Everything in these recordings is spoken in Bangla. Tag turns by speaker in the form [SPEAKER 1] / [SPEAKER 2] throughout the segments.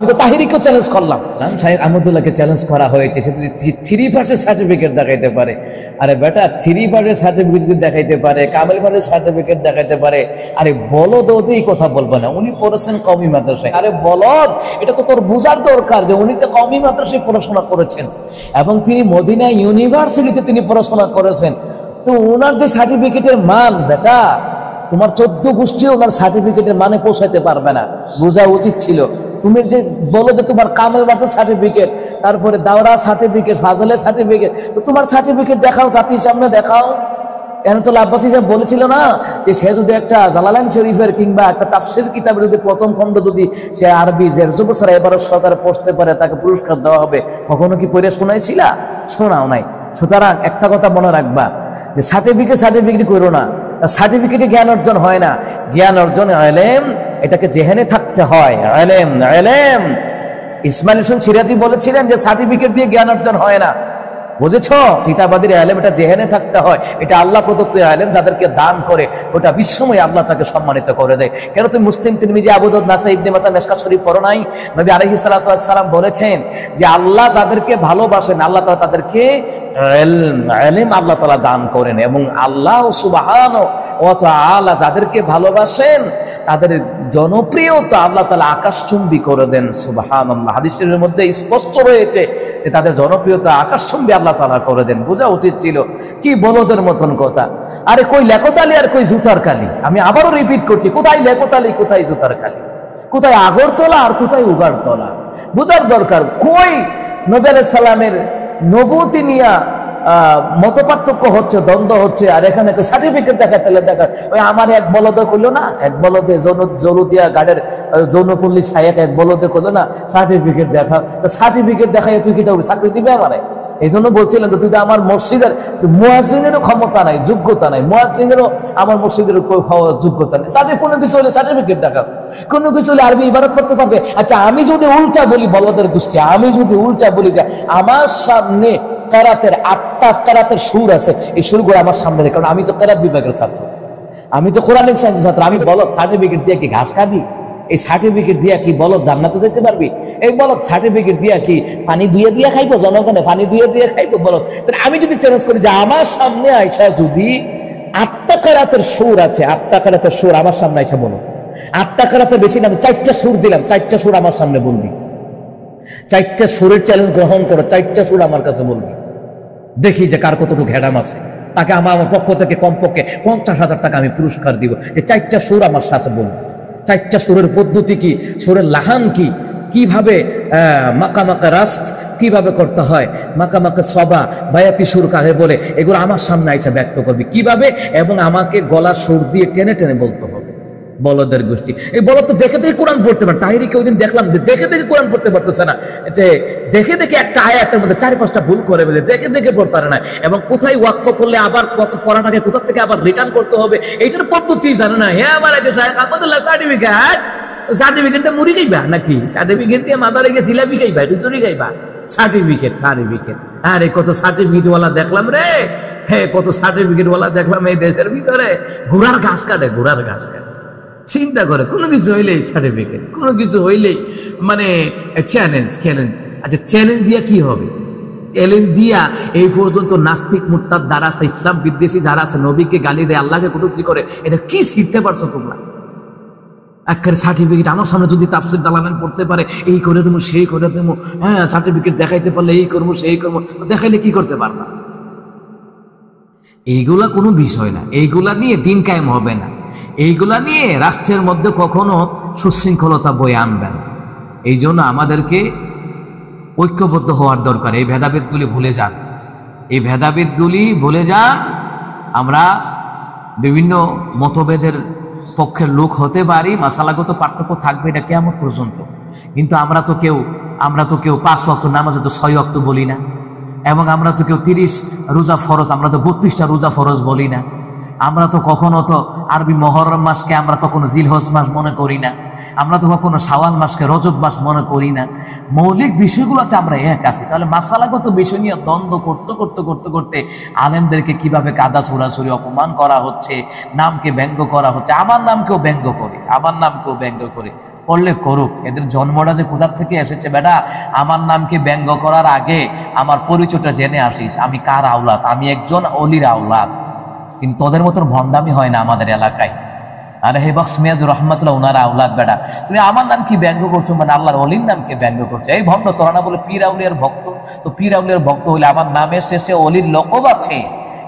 [SPEAKER 1] তো তাহিরিকেও চ্যালেঞ্জ করলাম, শাইখ আহমদুল্লাহকে চ্যালেঞ্জ করা হয়েছে, সে যদি 3 পাসের সার্টিফিকেট দেখাইতে পারে। আরে বেটা 3 পাসের সার্টিফিকেট যদি দেখাইতে পারে, কামেল পাসের সার্টিফিকেট দেখাইতে পারে, আরে বলদ ওদেরই কথা বলবো না, উনি পড়েছেন কওমি মাদ্রাসায়। আরে বলদ, এটা তো তোর বোঝার দরকার যে উনি তো কওমি মাদ্রাসায় পড়াশোনা করেছেন এবং তিনি মদিনা ইউনিভার্সিটিতে তিনি পড়াশোনা করেছেন। তো ওনার যে সার্টিফিকেটের মান, বেটা তোমার 14 গোষ্ঠী ওনার সার্টিফিকেটের মানে পৌঁছাইতে পারবে না। বোঝা উচিত ছিল। তুমি যে বলো যে তোমার কামেল মাদ্রাসার সার্টিফিকেট, তারপরে দাওরা সার্টিফিকেট, ফাজলের সার্টিফিকেট, তো তোমার সার্টিফিকেট দেখাও, জাতির সামনে দেখাও। এনায়েতুল্লাহ আব্বাসী সাহেব বলেছিল না যে সে যদি একটা জালালাইন শরীফের কিংবা একটা তাফসীর কিতাবের যদি প্রথম খণ্ড যদি সে আরবি জের জবর ছাড়া এবারও সহকারে পড়তে পারে তাকে পুরস্কার দেওয়া হবে। কখনো কি পড়ে শোনাইছিল? শোনাও নাই। সুতরাং একটা কথা মনে রাখবা যে সার্টিফিকেট করো না, সার্টিফিকেটে জ্ঞান অর্জন হয় না। জ্ঞান অর্জন ইলম, এটাকে জেহেনে থাকতে হয়। ইলম ইসমাইল হোসেন সিরাজি বলেছিলেন যে সার্টিফিকেট দিয়ে জ্ঞান অর্জন হয় না। বুঝেছ? কিতাবাদের ইলম এটা জেহেনে থাকতে হয়। এটা আল্লাহ প্রদত্ত ইলম, যাদেরকে দান করে ওটা বিশ্বময় আল্লাহ তাকে সম্মানিত করে দেয়। কেন তুমি মুসলিম, তিরমিজি, আবু দাউদ, নাসাই, ইবনে মাজাহ, মিশকাত শরীফ পড়ো নাই? নবী আলাইহিস সালাতু ওয়াস সালাম বলেছেন যে আল্লাহ যাদেরকে ভালোবাসেন আল্লাহ তাআলা তাদেরকে ইলম আল্লাহ তাআলা দান করেন, এবং আল্লাহ সুবহানাহু ওয়া তাআলা যাদেরকে ভালোবাসেন তাদের জনপ্রিয়তা আল্লাহ তাআলা আকাশচুম্বী করে দেন। সুবহানাল্লাহ। হাদিসের মধ্যে স্পষ্ট রয়েছে যে তাদের জনপ্রিয়তা আকাশচুম্বী আল্লাহ তাআলা করে দেন। বোঝা উচিত ছিল। কি বলদের মতন কথা! আরে কই লেকতালি আর কই জুতার কালি। আমি আবারও রিপিট করছি, কোথায় লেকতালি, কোথায় জুতার কালি, কোথায় আগরতলা আর কোথায় উগারতলা? বোঝার দরকার। কই নবী আলাইহিস সালামের নবুয়তি নিয়া মত পার্থক্য হচ্ছে, দ্বন্দ্ব হচ্ছে, আর এখানে সার্টিফিকেট দেখাতে দেখা। ওই আমার এক বলদে করলো না, এক বলদে জলুদিয়া গাড়ের যৌনপল্লী সাহেব এক বলদে করলো না সার্টিফিকেট দেখা। তো সার্টিফিকেট দেখাই তুই কি চাকরি দিবে আমারে? এই জন্য বলছিলাম তুই তো আমার মসজিদের মুয়াজ্জিনেরও ক্ষমতা নাই, যোগ্যতা নাই, মুয়াজ্জিনেরও আমার মসজিদের যোগ্যতা নেই। কোনো কিছু হলে সার্টিফিকেট দেখাও, কোনো কিছু হলে আরবি ইবাদত করতে পারবে। আচ্ছা আমি যদি উল্টা বলি, বলদের গোষ্ঠী, আমি যদি উল্টা বলি যে আমার সামনে কেরাতের 8টা কেরাতের সুর আছে, এই সুরগুলো আমার সামনে দেখে, কারণ আমি তো কেরাত বিভাগের ছাত্র, আমি তো কোরআনিক সায়েন্সের ছাত্র। আমি বলদ সার্টিফিকেট দিয়ে কি ঘাস খাবি? এই সার্টিফিকেট দিয়া কি বলদ জান্নাতে যেতে পারবি? এই বলদ সার্টিফিকেট দিয়া কি পানি দিয়ে খাইবো? জনগণে পানি দিয়ে খাইবো বলদ? তাহলে আমি যদি চ্যালেঞ্জ করি যে আমার সামনে আইসা যদি 8টা কেরাতের সুর আছে, 8টা কেরাতের সুর আমার সামনে আইসা বলো, 8টা কেরাতের বেশি না, আমি 4টা সুর দিলাম, 4টা সুর আমার সামনে বলবি, 4টা সুরের চ্যালেঞ্জ গ্রহণ করো, 4টা সুর আমার কাছে বলবি, দেখি যে কার কতটুকু ঘেডাম আছে। তাকে আমার পক্ষ থেকে কমপক্ষে 50,000 টাকা আমি পুরস্কার দিব যে 4টা সুর আমার সাথে বলবো। 4টা সুরের পদ্ধতি কি, সুরের লাহান কি, কিভাবে মাকামাকা রাস্ট কিভাবে করতে হয়, মাকামাকা সবা, বায়াতি সুর কাকে বলে, এগুলো আমার সামনে আইসা ব্যক্ত করবি কিভাবে, এবং আমাকে গলার সুর দিয়ে টেনে টেনে বলতে হবে। বলদের গোষ্ঠী, এই বলদ তো দেখে দেখে কোরআন পড়তে পারে। তাহিরিকে ওইদিন দেখলাম দেখে দেখে কোরআন পড়তে পারতেছে না, দেখে দেখে একটা আয়াতের মধ্যে 4-5টা ভুল করে ফেলে, দেখে দেখে পড়তে পারে না, এবং কোথায় ওয়াকফ করলে আবার পড়াটাকে কোথা থেকে আবার রিটার্ন করতে হবে এইটার পদ্ধতি জানে না। হ্যাঁ আমার আছে শাইখ আহমদুল্লাহ সার্টিফিকেটটা মুড়ি খাইবা নাকি? সার্টিফিকেট দিয়ে মাদারে গিয়ে জিলাপি খাইবা, খিচুড়ি খাইবা? সার্টিফিকেট আরে কত সার্টিফিকেট ওয়ালা দেখলাম রে, হ্যাঁ কত সার্টিফিকেট ওয়ালা দেখলাম এই দেশের ভিতরে। ঘোড়ার ঘাস কাটে। চিন্তা করে কোনো কিছু হইলেই সার্টিফিকেট, কোনো কিছু হইলেই মানে চ্যালেঞ্জ। আচ্ছা চ্যালেঞ্জ দিয়া কি হবে? চ্যালেঞ্জ দিয়া এই পর্যন্ত নাস্তিক মুরতাদ যারা আছে, ইসলাম বিদ্বেষী যারা আছে, নবীকে গালি দেয়, আল্লাহকে কটূক্তি করে, এটা কি শিখতে পারছো তোমরা? একেবারে সার্টিফিকেট আমার সামনে যদি তাফসীর জালালাইন পড়তে পারে, এই করে দেবো সেই করে দেবো, হ্যাঁ সার্টিফিকেট দেখাইতে পারলে এই করবো সেই করবো, দেখাইলে কি করতে পারবা? এইগুলা কোনো বিষয় না, এইগুলা নিয়ে দিন কায়েম হবে না, এইগুলা নিয়ে রাষ্ট্রের মধ্যে কখনো সুশৃঙ্খলতা বয়ে আনবে না। এই জন্য আমাদেরকে ঐক্যবদ্ধ হওয়ার দরকার। এই ভেদাভেদগুলি ভুলে যান। আমরা বিভিন্ন মতভেদের পক্ষের লোক হতে পারি, মাসালাগত পার্থক্য থাকবে, এটা কিয়ামত পর্যন্ত। কিন্তু আমরা তো কেউ 5 ওয়াক্ত নামাজে তো 6 ওয়াক্ত বলি না, এবং আমরা তো কেউ 30 রোজা ফরজ, আমরা তো 32টা রোজা ফরজ বলি না। আমরা তো কখনো তো আরবি মহরম মাসকে আমরা কখনো জিলহজ মাস মনে করি না, আমরা তো কখনো শাওয়াল মাসকে রজব মাস মনে করি না। মৌলিক বিষয়গুলোতে আমরা এক আছি। তাহলে মাসালাগত বিষয় নিয়ে দ্বন্দ্ব করতে আলেমদেরকে কিভাবে কাদা ছোড়াছুড়ি, অপমান করা হচ্ছে, নামকে ব্যঙ্গ করা হচ্ছে, আমার নামকেও ব্যঙ্গ করে, করলে করুক, এদের জন্মটা যে কোথা থেকে এসেছে বেটা, আমার নামকে ব্যঙ্গ করার আগে আমার পরিচয়টা জেনে আসিস, আমি কার আওলাদ, আমি একজন অলির আওলাদ। কিন্তু তোদের মতন ভণ্ডামি হয় না আমাদের এলাকায়। আরে হে বক্স মিয়াজুর রহমাতুল্লাহ ওনার আওলাদ বেটা, তুমি আমার নাম কি ব্যঙ্গ করছো, মানে আল্লাহর অলির নামকে ব্যঙ্গ করছো। এই ভণ্ড, তোরা না বলে পীর আউলিয়ার ভক্ত, তো পীর আউলিয়ার ভক্ত হলে আমার নামের শেষে অলির লকব আছে,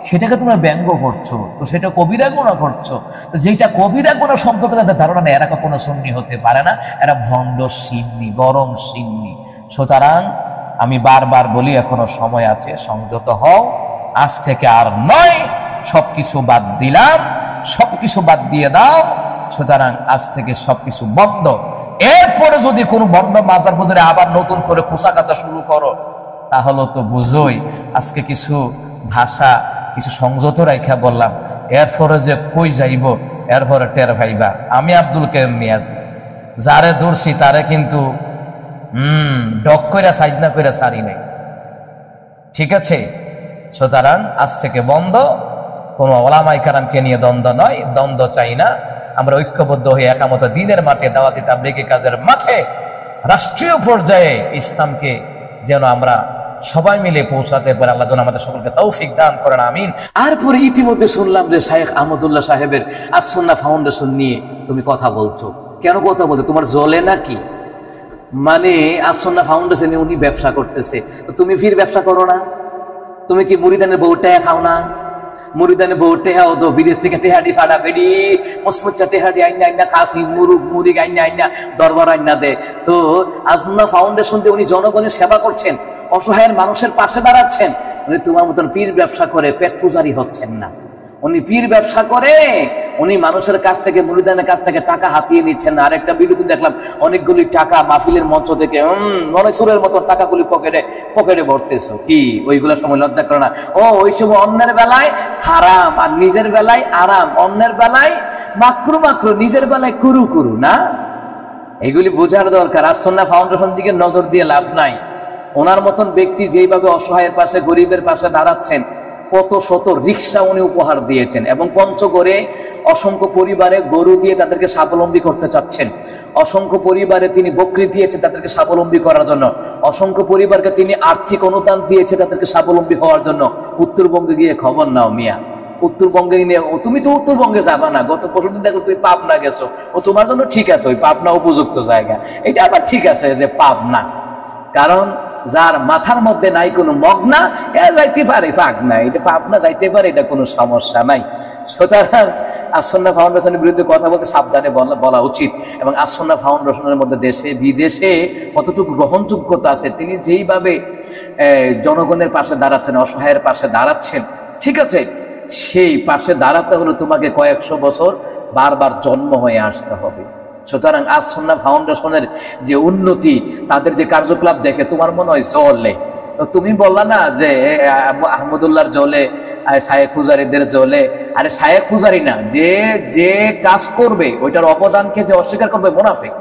[SPEAKER 1] সেটাকে তোমরা ব্যঙ্গ করছো, তো সেটা কবিরা গুনাহ করছো। তো যেটা কবিরা গুনাহ সম্পর্কে তাদের ধারণা নেই, এরা কখনো সুন্নি হতে পারে না, এরা ভণ্ড সিন্নি, গরম সিন্নি। সুতরাং আমি বারবার বলি, এখনো সময় আছে, সংযত হও। আজ থেকে আর নয়, সবকিছু বাদ দিলাম, সবকিছু বাদ দিয়ে দাও। সুতরাং আজ থেকে সবকিছু বন্ধ। এরপরে যদি কোনো বন্ধ মাজার বাজারে আবার নতুন করে খোঁচা কাচা শুরু করো, তাহলে তো বুঝোই আজকে কিছু ভাষা কিছু সংযত রাইখা বললাম, এরপরে যে কই যাইব এরপরে টের ভাইবা। আমি আব্দুল কাইয়ুম মিয়াজ যারে ধরছি তারে কিন্তু ডক কইরা সাইজনা কইরা সারি নাই, ঠিক আছে? সুতরাং আজ থেকে বন্ধ, কোনো ওলামায়ে কেরামকে নিয়ে দ্বন্দ্ব নয়, দ্বন্দ্ব চাই না। আমরা ঐক্যবদ্ধ হয়ে একামত দ্বীনের মাঠে, দাওয়াতি তাবলীগি কাজের মাঠে, রাষ্ট্রীয় পর্যায়ে ইসলামকে যেন আমরা সবাই মিলে পৌঁছাতে পারে। আল্লাহ যেন আমাদের সকলকে তৌফিক দান করেন, আমিন। আর পরে ইতিমধ্যে শুনলাম যে শায়েখ আহমদুল্লাহ সাহেবের আস-সুন্নাহ ফাউন্ডেশন নিয়ে তুমি কথা বলছো। কেন কথা বলছো? তোমার জ্বলে নাকি? মানে আস-সুন্নাহ ফাউন্ডেশনে উনি ব্যবসা করতেছে, তো তুমি ফির ব্যবসা করো না? তুমি কি মুরিদানের বউ টেহা খাও না? মুরিদানের বউ টেহাও তো বিদেশ থেকে টেহাডি ফাড়া বেডি মসমুচ্চা টেহাডি আইনা আইনা খাসি মুরুগ মুরিগ আইনা আইনা দরবার আইনা দে। তো আস-সুন্নাহ ফাউন্ডেশন দিয়ে উনি জনগণের সেবা করছেন, অসহায়ের মানুষের পাশে দাঁড়াচ্ছেন। উনি তোমার মতন পীর ব্যবসা করে পেট পূজারি হচ্ছেন না। উনি পীর ব্যবসা করে উনি মানুষের কাছ থেকে, মুরিদানের কাছ থেকে টাকা হাতিয়ে নিচ্ছেন না। আরেকটা বিরতি দেখলাম, অনেকগুলি টাকা মাহফিলের মঞ্চ থেকে মনেশ্বরের মতো টাকাগুলি পকেটে ভরতেছো। কি ওইগুলোর সময় লজ্জা করে না? ও ওই সময় অন্যের বেলায় হারাম আর নিজের বেলায় আরাম, অন্যের বেলায় মাকরু মাকরু, নিজের বেলায় কুরু কুরু না। এগুলি বোঝার দরকার। আস-সুন্নাহ ফাউন্ডেশন দিকে নজর দিয়ে লাভ নাই। ওনার মতন ব্যক্তি যেইভাবে অসহায়ের পাশে, গরিবের পাশে দাঁড়াচ্ছেন, কত শত রিক্সা উনি উপহার দিয়েছেন, এবং পঞ্চগড়ে অসংখ্য পরিবারে গরু দিয়ে তাদেরকে স্বাবলম্বী করতে চাচ্ছেন। অসংখ্য পরিবারে তিনি বকরি দিয়েছেন তাদেরকে স্বাবলম্বী করার জন্য। অসংখ্য পরিবারকে তিনি আর্থিক অনুদান দিয়েছে তাদেরকে স্বাবলম্বী হওয়ার জন্য। উত্তরবঙ্গে গিয়ে খবর নাও মিয়া, উত্তরবঙ্গে নিয়ে, তুমি তো উত্তরবঙ্গে যাবা না, গত পরশুদিন দেখো তুমি পাবনা গেছো, ও তোমার জন্য ঠিক আছে, ওই পাবনা উপযুক্ত জায়গা। এটা আবার ঠিক আছে যে পাবনা, কারণ যার মাথার মধ্যে নাই কোনো মগনা, এ যাইতে পারে পাবনা, এটা পাবনা যাইতে পারে, এটা কোনো সমস্যা নাই। সুতরাং আস-সুন্নাহ ফাউন্ডেশনের বিরুদ্ধে কথা বলতে সাবধানে বলা উচিত। এবং আস-সুন্নাহ ফাউন্ডেশনের মধ্যে দেশে বিদেশে কতটুকু গ্রহণযোগ্যতা আছে, তিনি যেইভাবে জনগণের পাশে দাঁড়াচ্ছেন, অসহায়ের পাশে দাঁড়াচ্ছেন, ঠিক আছে, সেই পাশে দাঁড়াতে হলে তোমাকে কয়েকশো বছর বারবার জন্ম হয়ে আসতে হবে। সুতরাং আস-সুন্নাহ ফাউন্ডেশনের যে উন্নতি, তাদের যে কার্যকলাপ দেখে তোমার মনে হয় জ্বলে। তুমি বললা না যে আহমদুল্লাহর জ্বলে, শায়েখ পূজারীদের জ্বলে। আরে শায়েখ পূজারী না, যে কাজ করবে ওইটার অবদানকে যে অস্বীকার করবে মুনাফিক।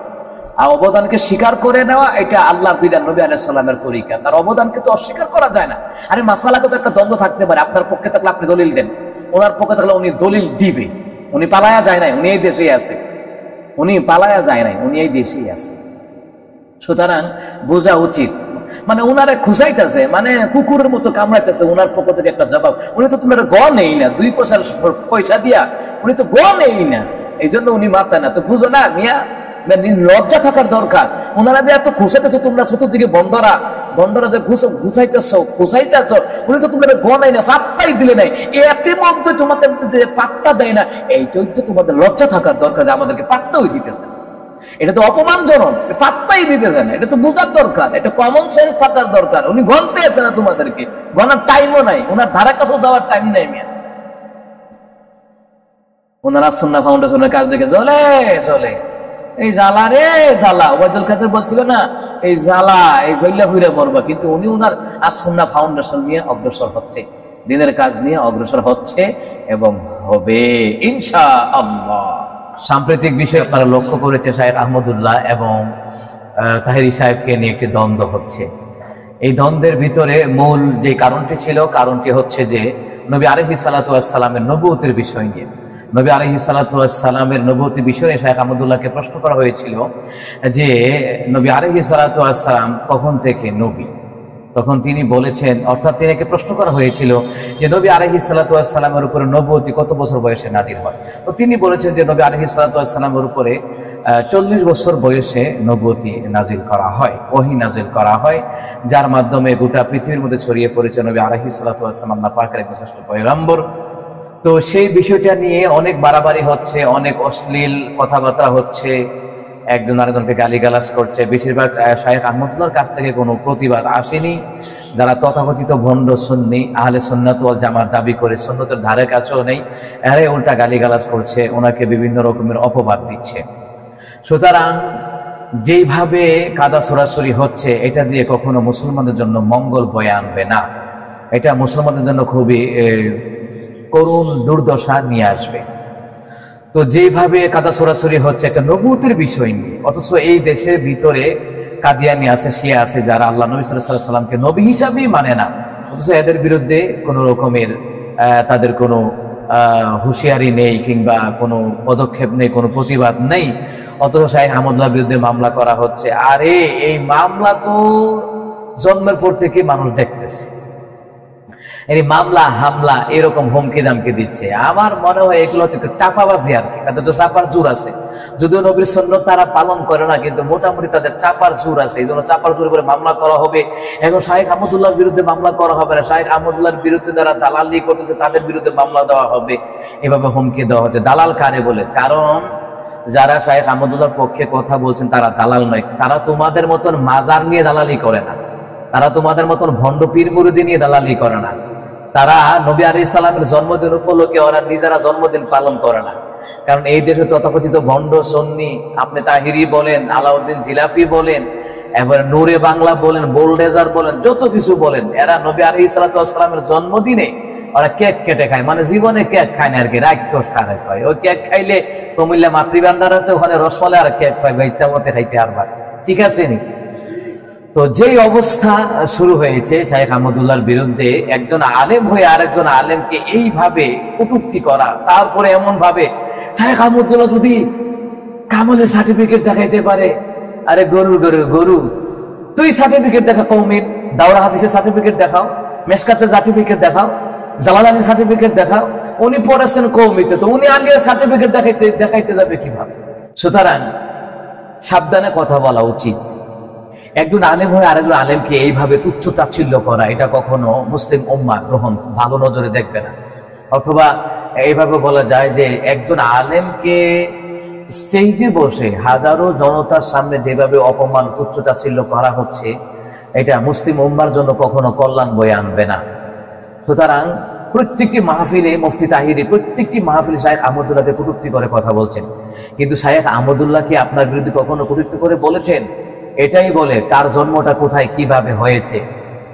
[SPEAKER 1] আর অবদানকে স্বীকার করে নেওয়া, এটা আল্লাহর বিধান, নবী আলাইহিস সালামের তরিকা। তার অবদানকে তো অস্বীকার করা যায় না। আরে মাসালাকে তো একটা দ্বন্দ্ব থাকতে পারে, আপনার পক্ষে থাকলে আপনি দলিল দেন, ওনার পক্ষে থাকলে উনি দলিল দিবে। উনি পালায়া যায় নাই, উনি এই দেশেই আছে। উনি পালায়া যায় নাই, উনি এই দেশেই আছে। সুতরাং বোঝা উচিত, মানে উনারে খুঁজাইতেছে, মানে কুকুরের মতো কামড়াইতেছে, উনার পক্ষ থেকে একটা জবাব। উনি তো তোমার গ নেই না, 2 পয়সা দিয়া উনি তো গ নেই না, এই জন্য উনি মাথায় না। তো বুঝো না মিয়া, লজ্জা থাকার দরকার। ওনারা যে এত খুঁজাইতেছো, তোমরা চতুর্দিকে বন্ধরা যে খুঁজাইতেছ, উনি তো তোমাদের গ নাই না, পাত্তাই দিলে নাই। এতে মধ্যে তোমাদের পাত্তা দেয় না, এইটাই তো তোমাদের লজ্জা থাকার দরকার, যে আমাদেরকে পাত্তাই দিতেছে না। এটা তো অপমানজনক, পাত্তাই দিতেছে না, এটা তো বোঝার দরকার, এটা কমন সেন্স থাকার দরকার। উনি গণতে আছে না, তোমাদেরকে গণার টাইমও নাই, ওনার ধারা কাছেও যাওয়ার টাইম নাই মিয়া। ওনার আস-সুন্নাহ ফাউন্ডেশনের কাজ দেখে চলে এই জ্বালা রে জ্বালা। ওবায়দুল কাদের বলছিল না, এই জ্বালা, এই জল্লা ফিরে মরবা। কিন্তু উনি ওনার আস-সুন্নাহ ফাউন্ডেশন নিয়ে অগ্রসর হচ্ছে, দিনের কাজ নিয়ে অগ্রসর হচ্ছে এবং হবে ইনশাআল্লাহ। সাম্প্রতিক বিষয় আপনারা লক্ষ্য করেছে, শায়েখ আহমদুল্লাহ এবং তাহেরি সাহেবকে নিয়ে একটি দ্বন্দ্ব হচ্ছে। এই দ্বন্দ্বের ভিতরে মূল যে কারণটি ছিল, কারণটি হচ্ছে যে নবী আলাইহিস সালাতু ওয়াস সালামের নবুয়তের বিষয় নিয়ে। নবী আলাইহিস সালাতু ওয়াস সালামের নবুয়তি বিষয়ে শাইখ আহমদুল্লাহকে প্রশ্ন করা হয়েছিল যে নবী আলাইহিস সালাতু ওয়াস সালাম কখন থেকে নবী। তখন তিনি বলেছেন, অর্থাৎ তিনাকে প্রশ্ন করা হয়েছিল যে নবী আলাইহিস সালাতু ওয়াস সালামের উপরে নবুয়তি কত বছর বয়সে নাজিল হয়। তো তিনি বলেছেন যে নবী আলাইহিস সালাতু ওয়াস সালামের উপরে 40 বছর বয়সে নবুয়তি নাজিল করা হয়, ওহী নাজিল করা হয়, যার মাধ্যমে গোটা পৃথিবীর মধ্যে ছড়িয়ে পড়েছে নবী আলাইহিস সালাতু ওয়াস সালাম আল্লাহ পাকের একজন শ্রেষ্ঠ পয়গম্বর। তো সেই বিষয়টা নিয়ে অনেক বাড়াবাড়ি হচ্ছে, অনেক অশ্লীল কথাবার্তা হচ্ছে, একজন আরেকজনকে গালিগালাজ করছে। বেশিরভাগ শাইখ আহমদুল্লাহর কাছ থেকে কোনো প্রতিবাদ আসেনি। যারা তথাকথিত ভণ্ড সুন্নি, আহলে সুন্নাত ওয়াল জামাত দাবি করে সুন্নতের ধারে কাছেও নেই, এরাই উল্টা গালিগালাজ করছে, ওনাকে বিভিন্ন রকমের অপবাদ দিচ্ছে। সুতরাং যেইভাবে কাদা ছড়াছড়ি হচ্ছে, এটা দিয়ে কখনো মুসলমানদের জন্য মঙ্গল বয়ে আনবে না। এটা মুসলমানদের জন্য খুবই করুণ দুর্দশা নিয়ে আসবে। তো যেভাবে কাদা ছড়াছড়ি হচ্ছে একটা নবুয়তের বিষয় নিয়ে, অথচ এই দেশের ভিতরে কাদিয়ানি আছে, শিয়া আছে, যারা আল্লাহ নবী সাল্লাল্লাহু আলাইহি সাল্লামকে নবী হিসাবেই মানে না, অথচ এদের বিরুদ্ধে কোনো রকমের তাদের কোনো হুঁশিয়ারি নেই কিংবা কোনো পদক্ষেপ নেই, কোনো প্রতিবাদ নেই। অথচ শাইখ আহমদুল্লাহর বিরুদ্ধে মামলা করা হচ্ছে। আরে এই মামলা তো জন্মের পর থেকে মানুষ দেখতেছে, এই মামলা হামলা এরকম হুমকি দামকি দিচ্ছে। আমার মনে হয় এগুলো একটু চাপাবাজি আর কি, তাদের তো চাপার জোর আছে। যদিও নবীর সুন্নাত তারা পালন করে না, কিন্তু মোটামুটি তাদের চাপার জোর আছে, এই জন্য চাপার জোর করে মামলা করা হবে। এখন শাইখ আহমদুল্লাহর বিরুদ্ধে মামলা করা হবে না, শাইখ আহমদুল্লাহর বিরুদ্ধে যারা দালালি করতেছে তাদের বিরুদ্ধে মামলা দেওয়া হবে, এভাবে হুমকি দেওয়া হচ্ছে। দালাল কারে বলে? কারণ যারা শাইখ আহমদুল্লাহর পক্ষে কথা বলছেন তারা দালাল নয়, তারা তোমাদের মতন মাজার নিয়ে দালালি করে না, তারা তোমাদের মতন ভণ্ড পীর মুরিদি নিয়ে দালালি করে না, তারা নবী আলাইহিস সালামের জন্মদিন উপলক্ষে ওরা নিজেরা জন্মদিন পালন করে না। কারণ এই দেশে তথাকথিত ভণ্ড সুন্নি, আপনি তাহিরি বলেন, আলাউদ্দিন জিলাপি বলেন, এবারে নূরে বাংলা বলেন, বোল্ডেজার বলেন, যত কিছু বলেন, এরা নবী আলাইহিস সালামের জন্মদিনে ওরা কেক কেটে খায়, মানে জীবনে কেক খায় না আর কি, রাক্ষস খায়। ওই কেক খাইলে কুমিল্লা মাতৃভান্ডার আছে, ওখানে রসমালাই আর কেক খাইবে, ইচ্ছা মতে খাইতে পারবার, ঠিক আছে নি? তো যেই অবস্থা শুরু হয়েছে শাইখ আহমদুল্লাহর বিরুদ্ধে, একজন আলেম হয়ে আরেকজন আলেমকে এইভাবে কটূক্তি করা, তারপরে এমন ভাবে শাইখ আহমদুল্লাহ যদি কামালের সার্টিফিকেট দেখাইতে পারে, আরে গরু তুই সার্টিফিকেট দেখা, কওমের দাওরা হাদিসের সার্টিফিকেট দেখাও, মেশকাতের সার্টিফিকেট দেখাও, জালালানির সার্টিফিকেট দেখাও। উনি পড়েছেন কওমিতে, তো উনি আলিয়ার সার্টিফিকেট দেখাইতে যাবে কিভাবে? সুতরাং সাবধানে কথা বলা উচিত। একজন আলেম হয়ে আরেকজন আলেমকে এইভাবে তুচ্ছ তাচ্ছিল্য করা, এটা কখনো মুসলিম উম্মাহ গ্রহণ ভালো নজরে দেখবে না। অথবা এইভাবে বলা যায় যে একজন আলেমকে স্টেজে বসে হাজারো জনতার সামনে যেভাবে অপমান তুচ্ছ তাচ্ছিল্য করা হচ্ছে, এটা মুসলিম উম্মাহর জন্য কখনো কল্যাণ বয়ে আনবে না। সুতরাং প্রত্যেকটি মাহফিলে মুফতি তাহিরি প্রত্যেকটি মাহফিলে শাইখ আহমদুল্লাহকে কটূক্তি করে কথা বলছেন, কিন্তু শাইখ আহমদুল্লাহকে আপনার বিরুদ্ধে কখনো কটূক্তি করে বলেছেন? এটাই বলে কার জন্মটা কোথায় কিভাবে হয়েছে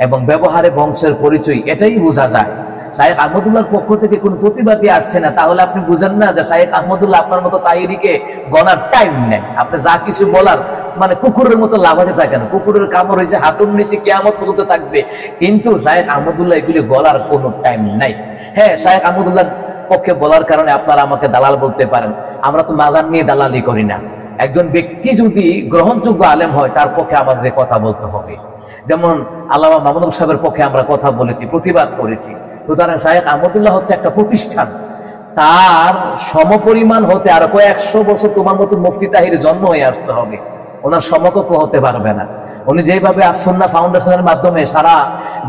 [SPEAKER 1] এবং ব্যবহারে বংশের পরিচয়, এটাই বোঝা যায়। শাইখ আহমদুল্লাহর পক্ষ থেকে কোন প্রতিবাদী আসছে না, তাহলে আপনি বুঝেন না যে শাইখ আহমদুল্লাহ আপনার মতো তাহিরিকে গণার টাইম নেই। আপনি যা কিছু বলার মানে কুকুরের মতো লাভাতে থাকেন, কুকুরের কামড় হয়েছে হাঁটুর নিচে কিয়ামত পর্যন্ত থাকবে, কিন্তু শাইখ আহমদুল্লাহ এগুলি বলার কোনো টাইম নাই। হ্যাঁ, শাইখ আহমদুল্লাহর পক্ষে বলার কারণে আপনারা আমাকে দালাল বলতে পারেন, আমরা তো মাজার নিয়ে দালালি করি না। একজন ব্যক্তি যদি গ্রহণযোগ্য আলেম হয়, তার পক্ষে আমাদের কথা বলতে হবে। যেমন আল্লামা মামুনুল সাহেবের পক্ষে আমরা কথা বলেছি, প্রতিবাদ করেছি। সুতরাং শাইখ আহমদুল্লাহ হচ্ছে একটা প্রতিষ্ঠান, তার সমপরিমাণ হতে আরো কয়েকশো বছর তোমার মতো মুফতি তাহির জন্ম হয়ে আসতে হবে, ওনার সমকক্ষ হতে পারবে না। উনি যেভাবে আসন্না ফাউন্ডেশনের মাধ্যমে সারা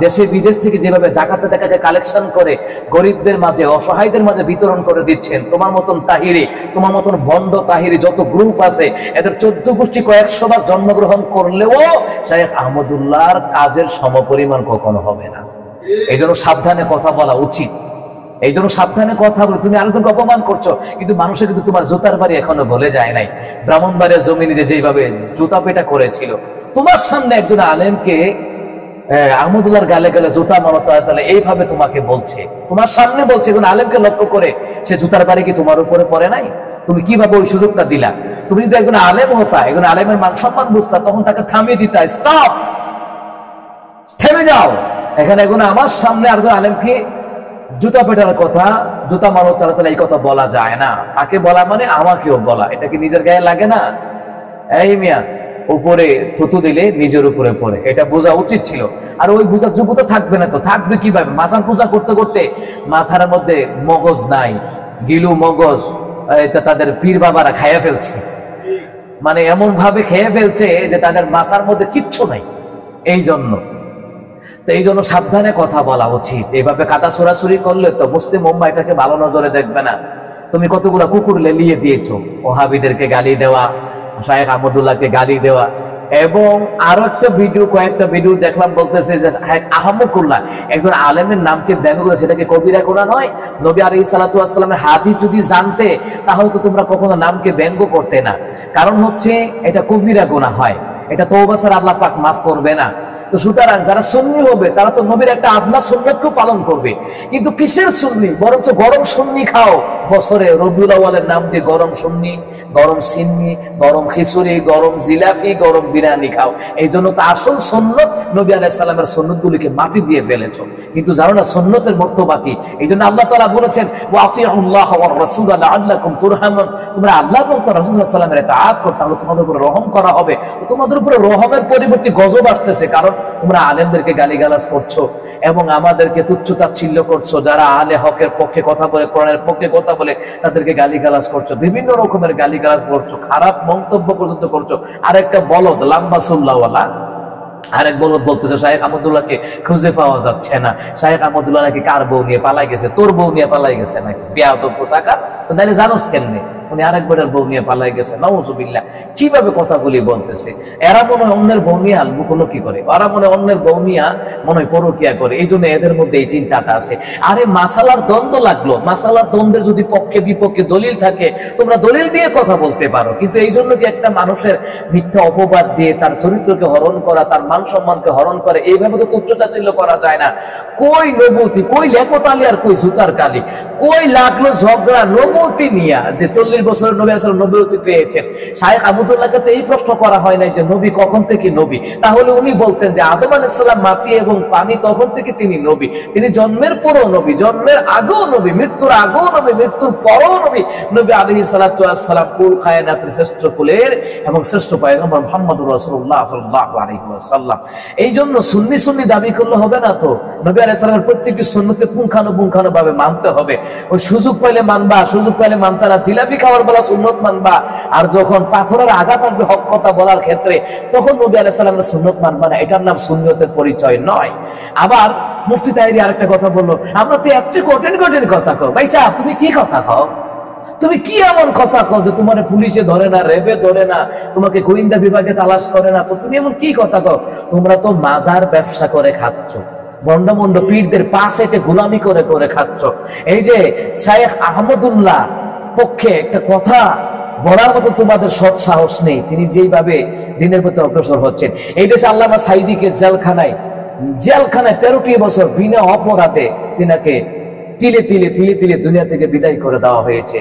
[SPEAKER 1] দেশে বিদেশ থেকে যেভাবে জাকাতে টাকাকে কালেকশন করে গরিবদের মাঝে, অসহায়দের মাঝে বিতরণ করে দিচ্ছেন, তোমার মতন তাহিরি, তোমার মতন ভণ্ড তাহিরি যত গ্রুপ আছে, এদের 14 গোষ্ঠী কয়েকশো বার জন্মগ্রহণ করলেও শাইখ আহমদুল্লাহর কাজের সমপরিমাণ কখনো হবে না। এই জন্য সাবধানে কথা বলা উচিত, এই জন্য সাবধানে কথা বলে। তুমি আরেকজনকে অপমান করছো, কিন্তু মানুষের কিন্তু তোমার জুতার বাড়ি এখনো বলে যায় নাই। ব্রাহ্মণবাড়িয়ার জমিনে যেভাবে জুতা পেটা করেছিল, তোমার সামনে একজন আলেমকে আহমদুল্লাহর গালে গালে জুতা মারো, তাহলে এইভাবে তোমাকে বলছে, তোমার সামনে বলছে, একজন আলেমকে লক্ষ্য করে, সে জুতার বাড়ি কি তোমার উপরে পড়ে নাই? তুমি কিভাবে ওই সুযোগটা দিলা? তুমি যদি একজন আলেম হতা, একজন আলেমের মান সম্মান বুঝতা, তখন তাকে থামিয়ে দিতা, স্টপ, থেমে যাও। এখানে এখন আমার সামনে আরেকজন আলেমকে জুতা পেটার কথা, জুতা মারো তারা এই কথা বলা যায় না। তাকে বলা মানে আমাকেও বলা, এটা কি নিজের গায়ে লাগে না? এই মিয়া, উপরে থুতু দিলে নিজের উপরে পড়ে, এটা বোঝা উচিত ছিল। আর ওই বোঝার যোগ্যতা থাকবে না তো থাকবে কিভাবে? মাথার পূজা করতে করতে মাথার মধ্যে মগজ নাই, গিলু মগজ এটা তাদের পীর বাবারা খাইয়া ফেলছে, মানে এমন ভাবে খেয়ে ফেলছে যে তাদের মাথার মধ্যে কিচ্ছু নাই। এই জন্য সাবধানে কথা বলা উচিত। এইভাবে কাদা ছোড়াছুরি করলে তো মুসলিম উম্মাহ এটাকে ভালো নজরে দেখবে না। তুমি কতগুলা কুকুর লেলিয়ে দিয়েছো, ওহাবিদেরকে গালি দেওয়া, শায়েখ আহমদুল্লাহকে গালি দেওয়া। এবং আরো একটা ভিডিও, কয়েকটা ভিডিও দেখলাম, বলতেছে যে আহমদুল্লাহ একজন আলেমের নামকে ব্যঙ্গ করে, সেটাকে কবিরা গুনাহ নয়? নবী আলাইহিস সালাতু ওয়াস সালামের হাদিস যদি জানতে তাহলে তো তোমরা কখনো নামকে ব্যঙ্গ করতে না, কারণ হচ্ছে এটা কবিরা গুনাহ হয়, এটা তওবা ছাড়া আল্লাহ পাক মাফ করবে না। তো সুতরাং যারা সুন্নি হবে তারা তো নবীর একটা আদনা সুন্নাতকেও পালন করবে। কিন্তু কিসের সুন্নি? বরঞ্চ গরম সুন্নি খাও, বছরে রবিউল আউয়ালের নাম দিয়ে গরম সুন্নি, গরম সিন্নি, গরম খিচুড়ি, গরম জিলাপি, গরম বিরিয়ানি খাও। এই জন্য তো আসল সুন্নত নবী আলাইহিস সালামের সুন্নতগুলিকে মাটি দিয়ে ফেলেছো, কিন্তু জানো না সুন্নতের মর্তবা কি। এই জন্য আল্লাহ তাআলা বলেছেন ওয়া আতিউল্লাহ ওয়ার রাসূল লাআল্লাকুম তুরহামুন, তোমরা আল্লাহ এবং তার রাসূল সাল্লাল্লাহু আলাইহি ওয়াসাল্লামের ইতাআত করো, তাহলে তোমাদের উপরে রহম করা হবে। তোমাদের উপরে রহমের পরিবর্তে গজব আসতেছে, কারণ তোমরা আলেমদেরকে গালিগালাজ করছো এবং আমাদেরকে তুচ্ছ-তাচ্ছিল্য করছো। যারা আলে হকের পক্ষে কথা বলে, কোরআনের পক্ষে কথা বলে, তাদেরকে গালিগালাজ করছো, বিভিন্ন রকমের গালিগালাজ করছো, খারাপ মন্তব্য পর্যন্ত করছো। আরেকটা বলদ লাম্বা সুল্লাহওয়ালা আরেক বলদ বলতেছে শায়েখ আহমদুল্লাহকে খুঁজে পাওয়া যাচ্ছে না, শায়েখ আহমদুল্লাহ নাকি কার বউ নিয়ে পালাই গেছে, তোর বউ নিয়ে পালাই গেছে নাকি, বেয়াদব কোথাকার। তো তাহলে জানোস কেমনে উনি আরেকবারের বউ নিয়ে পালাই গেছে? নাউযুবিল্লাহ। কিভাবে কথাগুলি বলতেছে। এরা মনে হয় অন্যের বউ নিয়ে আলবুকলো কি করে, ওরা মনে হয় অন্যের বউ নিয়ে মনে হয় পরকিয়া করে, এই জন্য এদের মধ্যে এই চিন্তাটা আছে। আরে মাসালার দ্বন্দ্ব লাগলো, মাসালার দ্বন্দ্বের যদি পক্ষে বিপক্ষে দলিল থাকে তোমরা দলিল দিয়ে কথা বলতে পারো, কিন্তু এই জন্য কি একটা মানুষের মিথ্যা অপবাদ দিয়ে তার চরিত্রকে হরণ করা, তার মান সম্মানকে হরণ করে, এইভাবে তো তুচ্ছ-তাচ্ছিল্য করা যায় না। কই নবুতি, কই লেকতালি আর কই সুতার কালি, কই লাগলো ঝগড়া নবুতি নিয়া যে 40 বছরের নবী আসলে নবুতি পেয়েছেন। শায়েখ আহমদুল্লাহকে তো এই প্রশ্ন করা হয় নাই যে নবী কখন থেকে নবী, তাহলে উনি বলতেন যে আদম আলাইহিস সালাম মাটি এবং পানি, তখন থেকে তিনি নবী। তিনি জন্মের পরও নবী, জন্মের আগেও নবী, মৃত্যুর আগেও নবী, মৃত্যুর পরও নবী। নবী আলাইহিস সালাতু ওয়াস সালাম কুল কায়নাতের শ্রেষ্ঠ কুলের এবং শ্রেষ্ঠ পয়গম্বর মুহাম্মদুর রাসূলুল্লাহ সাল্লাল্লাহু আলাইহি ওয়াসাল্লাম। এই জন্য সুন্নি সুন্নি দাবি করলে হবে না তো, নবী আলাইহিস সালামের প্রত্যেকটি সুন্নতে পুঙ্খানুপুঙ্খানুভাবে মানতে হবে। ওই সুযোগ পাইলে মানবা, সুযোগ পাইলে মানতা না। জিলাপি খাওয়ার বেলা সুন্নত মানবা, আর যখন পাথরের আঘাত আসবে হক কথা বলার ক্ষেত্রে তখন নবী আলাইহিস সালামের সুন্নত মানবা না। এটার নাম সুন্নতের পরিচয় নয়। আবার মুফতি তাহেরি আরেকটা কথা বললো, আমরা তো এত কঠিন কঠিন কথা কও। ভাই সাহেব, তুমি কি কথা কও? তুমি কি এমন কথা কও যে তোমার পুলিশে ধরে না, রেবে ধরে না, তোমাকে গোয়েন্দা বিভাগে তালাশ করে না, তো তুমি এমন কি কথা কও? তোমরা তো মাজার ব্যবসা করে খাচ্ছ, বন্ডমন্ড পীরদের পাশে গোলামি করে করে খাচ্ছ। এই যে শায়েখ আহমদুল্লাহ পক্ষে একটা কথা বলার মতো তোমাদের সৎ সাহস নেই। তিনি যেইভাবে দিনের প্রতি অগ্রসর হচ্ছেন। এই দেশে আল্লামা সাঈদীকে জেলখানায় 13টি বছর বিনা অপরাধে তিনাকে তিলে তিলে তিলে তিলে দুনিয়া থেকে বিদায় করে দেওয়া হয়েছে।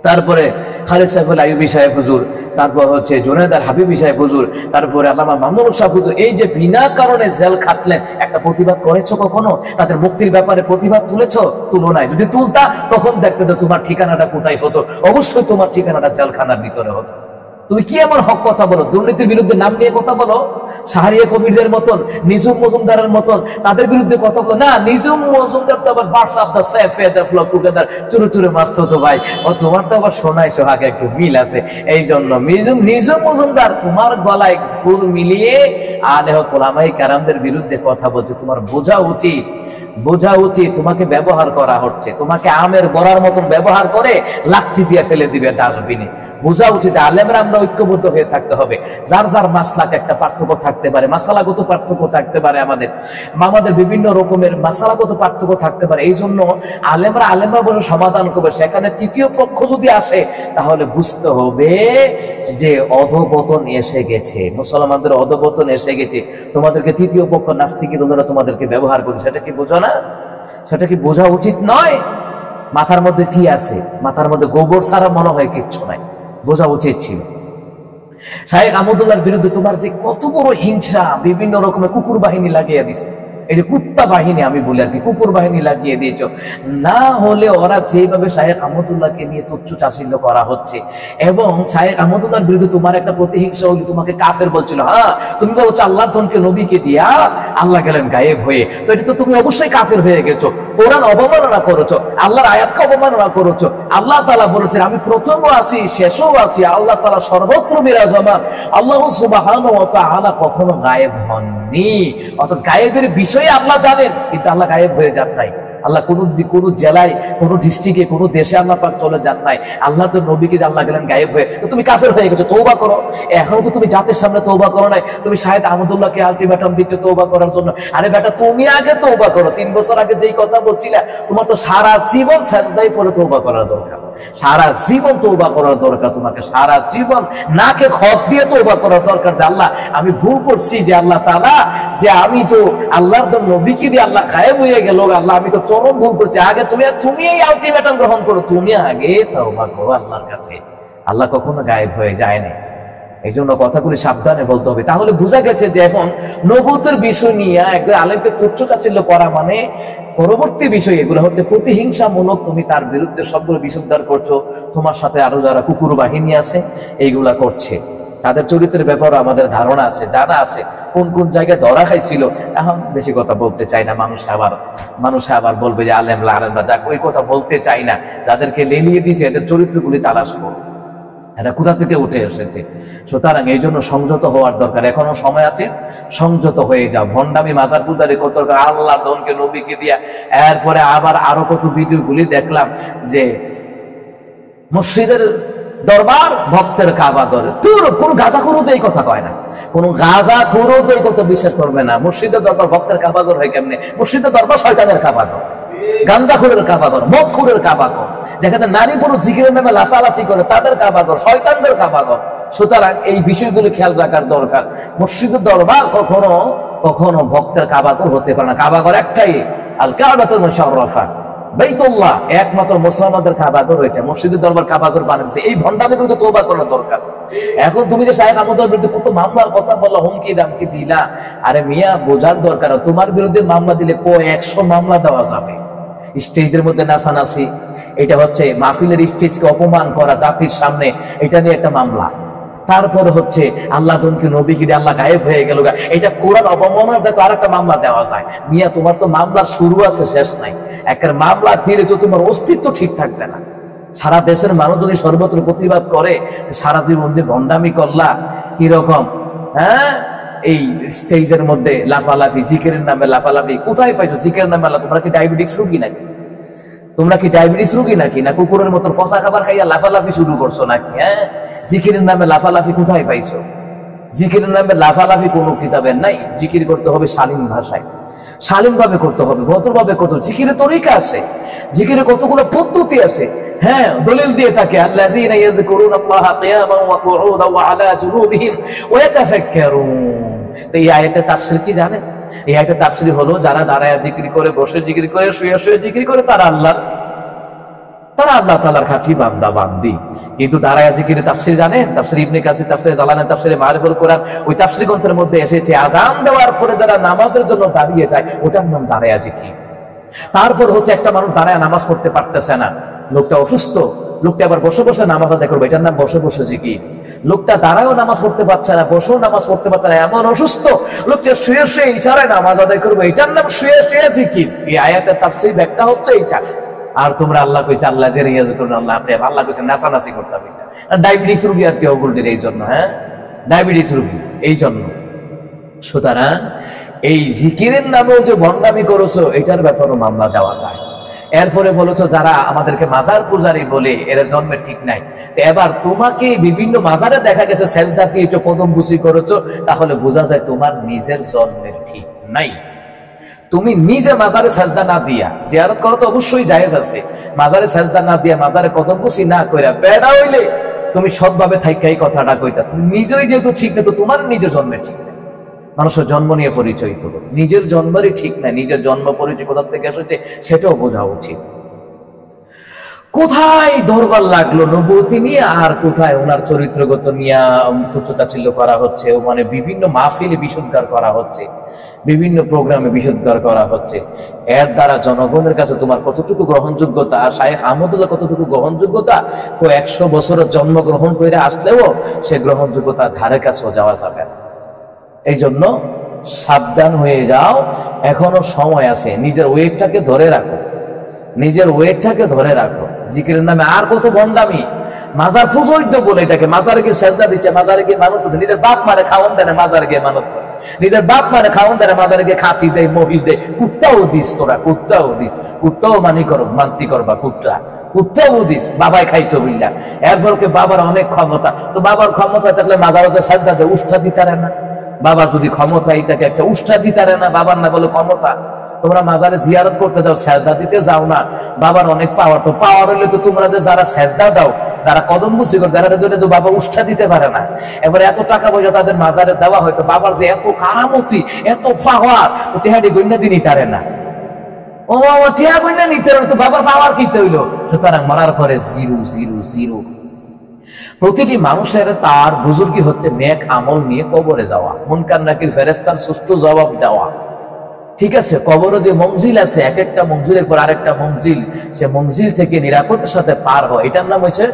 [SPEAKER 1] তারপরে খালেদ সাইফুল আইয়ুবী সাহেব হুজুর, তারপর হচ্ছে জুনায়েদ আল হাবিবী সাহেব হুজুর, তারপরে আল্লামা মামুনুল হক সাহেব হুজুর, এই যে বিনা কারণে জেল খাটলেন, একটা প্রতিবাদ করেছো কখনো? তাদের মুক্তির ব্যাপারে প্রতিবাদ তুলেছো? তুলো নাই। যদি তুলতা তখন দেখতে তো তোমার ঠিকানাটা কোথায় হতো? অবশ্যই তোমার ঠিকানাটা জেলখানার ভিতরে হতো। তুমি কি এমন হক কথা বলো? দুর্নীতির বিরুদ্ধে নাম নিয়ে কথা বলো, শাহরিয়া কবিরদের মতন, নিজুম মজুমদারের মতন তাদের বিরুদ্ধে কথা বলো না। নিজুম মজুমদার তো আবার birds of the same feather flock together, চুরু চুরু মাস্ত তো ভাই, ও তোমার তো আবার সোনাই সোহাগে একটু মিল আছে। এই জন্য নিজুম মজুমদার তোমার গলায় ফুল মিলিয়ে আলে হক ওলামায়ে কেরামদের বিরুদ্ধে কথা বলছে। তোমার বোঝা উচিত, বোঝা উচিত তোমাকে ব্যবহার করা হচ্ছে, তোমাকে আমের বড়ার মতন ব্যবহার করে লাচ্ছি দিয়ে ফেলে দিবে ডাস্টবিনে। বোঝা উচিত আলেমরা আমরা ঐক্যবদ্ধ হয়ে থাকতে হবে। যার যার মাসলাক একটা পার্থক্য থাকতে পারে, মাসালাগত পার্থক্য থাকতে পারে, আমাদের বিভিন্ন রকমের মাসালাগত পার্থক্য থাকতে পারে। এই জন্য আলেমরা বসে সমাধান করবে। সেখানে তৃতীয় পক্ষ যদি আসে তাহলে বুঝতে হবে যে অধপতন এসে গেছে, মুসলমানদের অধপতন এসে গেছে। তোমাদেরকে তৃতীয় পক্ষ নাস্তিকি তোমরা তোমাদেরকে ব্যবহার করছে, সেটা কি বোঝো না? সেটা কি বোঝা উচিত নয়? মাথার মধ্যে কি আছে? মাথার মধ্যে গোবর ছাড়া মনে হয় কিচ্ছু নাই। বোঝা উচিত ছিল। শায়েখ আহমদুল্লাহর বিরুদ্ধে তোমার যে কত বড় হিংসা, বিভিন্ন রকমের কুকুর বাহিনী লাগিয়ে দিছে। এটি কুত্তা বাহিনী আমি বলি আর কি, কুকুর বাহিনী লাগিয়ে দিয়েছ। না হলে ওরা যেভাবে শায়েখ আহমদুল্লাহকে নিয়ে তুচ্ছ চাছিল্য করা হচ্ছে, এবং শায়েখ আহমদুল্লাহর বিরুদ্ধে তোমার একটা প্রতিহিংসা হলে তোমাকে কাফের বলছিল। হ্যাঁ, তুমি বলছো আল্লাহর ধনকে নবীকে দিয়া আল্লাহ গেলেন গায়েব হয়ে, তো এটা তো তুমি অবশ্যই কাফের হয়ে গেছো। কোরআন অবমাননা করেছো, আল্লাহর আয়াতকে অবমাননা করেছো। আল্লাহ তাআলা বলেছেন আমি প্রথমও আছি শেষও আছি, আল্লাহ তাআলা সর্বত্র বিরাজমান। আল্লাহ সুবহানাহু ওয়া তাআলা কখনো গায়েব হননি। অর্থাৎ গায়েবের বিষয়ে আল্লাহ জানেন, কিন্তু আল্লাহ গায়েব হয়ে যান নাই। আল্লাহ কোনো জেলায়, কোনো ডিস্ট্রিক্টে, কোনো দেশে আল্লাহ পাক চলে যান নাই। আল্লাহ তো নবীকে আল্লাহ গেলেন গায়েব হয়ে, তো তুমি কাফের হয়ে গেছো। তওবা করো। এখনো তো তুমি জাতির সামনে তওবা করো নাই। তুমি শাহেদ আহমদুল্লাহকে আলটিমেটাম দিতে তওবা করার জন্য। আরে বেটা, তুমি আগে তওবা করো। 3 বছর আগে যেই কথা বলছিলে, তোমার তো সারা জীবন সাজদায় পড়ে তওবা করার দরকার। সারা জীবন তওবা করার দরকার তোমাকে। সারা জীবন নাকে খত দিয়ে তওবা করার দরকার যে আল্লাহ আমি ভুল করছি, যে আল্লাহ তাআলা যে আমি তো আল্লাহর নবীকে দিয়ে আল্লাহ গায়েব হয়ে গেল, আল্লাহ আমি তো চরম ভুল করছি। আগে তুমি এই আলটিমেটাম গ্রহণ করো, তুমি আগে তওবা করো আল্লাহর কাছে। আল্লাহ কখনো গায়েব হয়ে যায় না। এই জন্য কথাগুলি সাবধানে বলতে হবে। তাহলে বোঝা গেছে যে এখন নবুয়তের বিষয় নিয়ে একজন আলেমকে তুচ্ছ তাচ্ছিল্য করা মানে পরবর্তী বিষয় এগুলো হচ্ছে প্রতিহিংসামূলক। তুমি তার বিরুদ্ধে সবগুলো বিষোদ্ধার করছো। তোমার সাথে আরো যারা কুকুর বাহিনী আছে এইগুলা করছে, তাদের চরিত্রের ব্যাপারে আমাদের ধারণা আছে, জানা আছে, কোন কোন জায়গায় ধরা খাইছিল। এখন বেশি কথা বলতে চাই না, মানুষ আবার বলবে যে আলেম বা যাক, ওই কথা বলতে চাই না। যাদেরকে লেলিয়ে দিয়েছে এদের চরিত্রগুলি তালাশ করো, এটা কোথা থেকে উঠে এসেছে। সুতরাং এই জন্য সংযত হওয়ার দরকার, এখনো সময় আছে, সংযত হয়ে যাও। ভণ্ডামি মাথার পূজারি কত আল্লাহ ধনকে নবীকে দিয়া। এরপরে আবার আরো কত ভিডিওগুলি দেখলাম যে মসজিদের দরবার ভক্তের কাবাগর। তোর কোন গাঁজাখুরও তো এই কথা কয় না, কোন গাঁজাখুরও তো এই কথা বিশ্বাস করবে না। মসজিদের দরবার ভক্তের কাবাগর হয় কেমনে? মসজিদের দরবার শয়তানের কাবাগর, গাঞ্জাখুরের কাবাগর, মদখুরের কাবাগর, যেখানে নারী পুরুষ জিকিরের নামে লাসালাসি করে তাদের কাবাগর, শয়তানদের কাবাগর। সুতরাং এই বিষয়গুলো খেয়াল রাখার দরকার। মসজিদের দরবার কখনো কখনো ভক্তের কাবাগর হতে পারে না। কাবাগর একটাই, আল কাবাতুল মুশাররাফা, বাইতুল্লাহ, একমাত্র মুসলমানদের কাবাগর ওইটা। মসজিদের দরবার কাবাগর বানাচ্ছে। এই ভণ্ডামি করে তওবা করা দরকার। এখন তুমি যে শাহেখ আহমদের বিরুদ্ধে কত মামলার কথা বললা, হুমকি দামকি দিলা, আরে মিয়া বোঝার দরকার, তোমার বিরুদ্ধে মামলা দিলে 100 মামলা দেওয়া যাবে। স্টেজের মধ্যে নাচানাচি, এটা হচ্ছে মাহফিলের স্টেজকে অপমান করা জাতির সামনে, এটা নিয়ে একটা মামলা। তারপরে হচ্ছে আল্লাহ ধনকে নবীকে দিয়ে আল্লাহ গায়েব হয়ে গেল, এটা কোরআন অবমাননার দায়িত্ব আরেকটা মামলা দেওয়া যায়। মিয়া তোমার তো মামলার শুরু আছে শেষ নাই। একটা মামলা দিলে তো তোমার অস্তিত্ব ঠিক থাকবে না। সারা দেশের মানুষ যদি সর্বত্র প্রতিবাদ করে, সারা জীবন যে ভণ্ডামি করলা কিরকম। হ্যাঁ, এই স্টেজের মধ্যে লাফালাফি, জিকিরের নামে লাফালাফি, কোথায় পাইছো জিকিরের নামে? তোমরা কি ডায়াবেটিস রোগী নাকি? না কুকুরের মতো ফসা খাবার খাইয়া লাফালাফি শুরু করছো নাকি? হ্যাঁ, জিকিরের নামে লাফালাফি কোথায় পাইছো? জিকিরের নামে লাফালাফি কোনো কিতাবের নাই। জিকির করতে হবে শালীন ভাষায়, শালীন ভাবে করতে হবে, ভদ্রভাবে করতে হবে। জিকিরের তরিকা আছে, জিকিরের কতগুলো পদ্ধতি আছে। হ্যাঁ, দলিল দিয়ে থাকে আল্লাযীনা ইয়াযকুরুনাল্লাহা কিয়ামান ওয়া কুউদান ওয়া আলা জুনুবিহিম ওয়া ইয়াতাফাক্কারুন। তো এই আয়াতের তাফসীর কি জানেন? এই আয়াতের তাফসীর হলো যারা দাঁড়ায় জিকির করে, বসে জিকির করে, শুয়ে শুয়ে জিকির করে, তারা আল্লাহ তাআলার খাঁটি বান্দা বান্দি। কিন্তু দাঁড়ায় জিকিরের তাফসীর জানেন? তাফসীর ইবনে কাসির, তাফসীর জালালাইন, তাফসীরে মারিফুল কোরআন, ওই তাফসীর গ্রন্থের মধ্যে এসেছে আযান দেওয়ার পরে যারা নামাজের জন্য দাঁড়িয়ে যায় ওটার নাম দাঁড়ায় জিকির। তারপর হচ্ছে একটা মানুষ দাঁড়ায় নামাজ পড়তে পারতেছে না, লোকটা অসুস্থ, লোকটা আবার বসে বসে নামাজ আদায় করবে, এটার নাম বসে বসে জিকির। লোকটা দাঁড়ায়ও নামাজ পড়তে পারছে না, বসেও নামাজ পড়তে পারছে না, এমন অসুস্থ, লোকটা শুয়ে শুয়ে ইশারায় নামাজ আদায় করবে, এটার নাম শুয়ে শুয়ে জিকির। এই আয়াতের তাফসীর ব্যাখ্যা হচ্ছে এইটা। আর তোমরা আল্লাহ কইছে আল্লাহ যে রিয়াজ করুন, আল্লাহ কইছে নাচানাচি করতে হবে। ডায়াবেটিস রোগী আর কি ওগুলোর এই জন্য, হ্যাঁ, ডায়াবেটিস রোগী এই জন্য। সুতরাং এই জিকিরের নামেও যে ভণ্ডামি করেছো এটার ব্যাপারেও মামলা দেওয়া যায়। এরপরে বলেছো যারা আমাদেরকে মাজার পূজারি বলে, এরা জন্মের ঠিক নাই। এবার তোমাকে বিভিন্ন মাজারে দেখা গেছে সেজদা দিয়েছো, কদম বুসি করেছো, তাহলে বোঝা যায় তোমার নিজের জন্মের ঠিক নাই। তুমি নিজে মাজারে সেজদা না দিয়া, জিয়ারত করো তো অবশ্যই জায়েজ আছে, মাজারে সেজদা না দিয়া, মাজারে কদম বুসি না কইরা বেড়া হইলে তুমি সৎভাবে থাইকাই কথাটা কইতা। তুমি নিজেই যেহেতু ঠিক না, তো তোমার নিজের জন্মের ঠিক নাই। মানুষের জন্ম নিয়ে পরিচয় তো নিজের জন্মেরই ঠিক নাই, নিজের জন্ম পরিচয় কোথা থেকে এসেছে সেটাও বোঝা উচিত। কোথায় দরবার লাগলো নবুয়তি নিয়ে, আর কোথায় ওনার চরিত্রগত নিয়ে তুচ্ছতাচ্ছিল্য করা হচ্ছে, মানে বিভিন্ন মাহফিলে বিশুদ্ধার করা হচ্ছে, বিভিন্ন প্রোগ্রামে বিশুদ্ধার করা হচ্ছে। এর দ্বারা জনগণের কাছে তোমার কতটুকু গ্রহণযোগ্যতা, আর শায়েখ আহমদুল্লাহ কতটুকু গ্রহণযোগ্যতা, ও 100 বছরের জন্মগ্রহণ করে আসলেও সে গ্রহণযোগ্যতা ধারে কাছেও যাওয়া যাবে না। এই জন্য সাবধান হয়ে যাও, এখনো সময় আছে, নিজের ওয়েটটাকে ধরে রাখো, নিজের ওয়েটটাকে ধরে রাখো। জিকিরের নামে আর কত ভণ্ডামি, মাজার পুজোই তো বলে এটাকে, মাজারে গিয়ে সেজদা দিচ্ছে, মাজারে গিয়ে মানত করছে, নিজের বাপ মারে খাওয়ান দেয় না, মাজারে গিয়ে মানত করে, নিজের বাপ মারে খাওয়ান দেয় না, মাজারে গিয়ে খাসি দেয়, মহিষ দেয়, কুত্তাও দিস তোরা, কুত্তাও দিস, কুত্তাও মানতি করবা, কুত্তাও দিস, বাবাই খাইতো বিল্লা। এরপরকে বাবার অনেক ক্ষমতা, তো বাবার ক্ষমতা থাকলে মাজারে সেজদা দেয়, উষ্ঠা দিতারে না, বাবার যদি ক্ষমতাই থাকে একটা উষ্ঠা দিতারে না, বাবার না বলে ক্ষমতা। তোমরা মাজারে জিয়ারত করতে যাও, সেজদা দিতে যাও না, বাবার অনেক পাওয়ার, তো পাওয়ার হলে তো তোমরা যে যারা সেজদা দাও, যারা কদম বুঝি করে, যারা তো বাবা উষ্ঠা দিতে পারে না, এবার এত টাকা পয়সা তাদের মাজারে দেওয়া হয়তো, বাবার যে এত কারামতি, এত পাওয়ার, তো টেহাডি গণ্যা দিয়ে নিতারে না, ও টেহা গণ্যা নিতে তো বাবার পাওয়ার কিনতে হইলো। সুতরাং মরার পরে জিরো জিরো জিরো। প্রতিটি মানুষের তার বুজুর্গি হচ্ছে নেক আমল নিয়ে কবরে যাওয়া, মুনকার নাকির ফেরেশতার সুষ্ঠু জবাব দেওয়া। ঠিক আছে, কবরে যে মঞ্জিল আছে, এক একটা মঞ্জিলের পর আরেকটা মঞ্জিল, সে মঞ্জিল থেকে নিরাপদের সাথে পার হয়, এটার নাম হয়েছে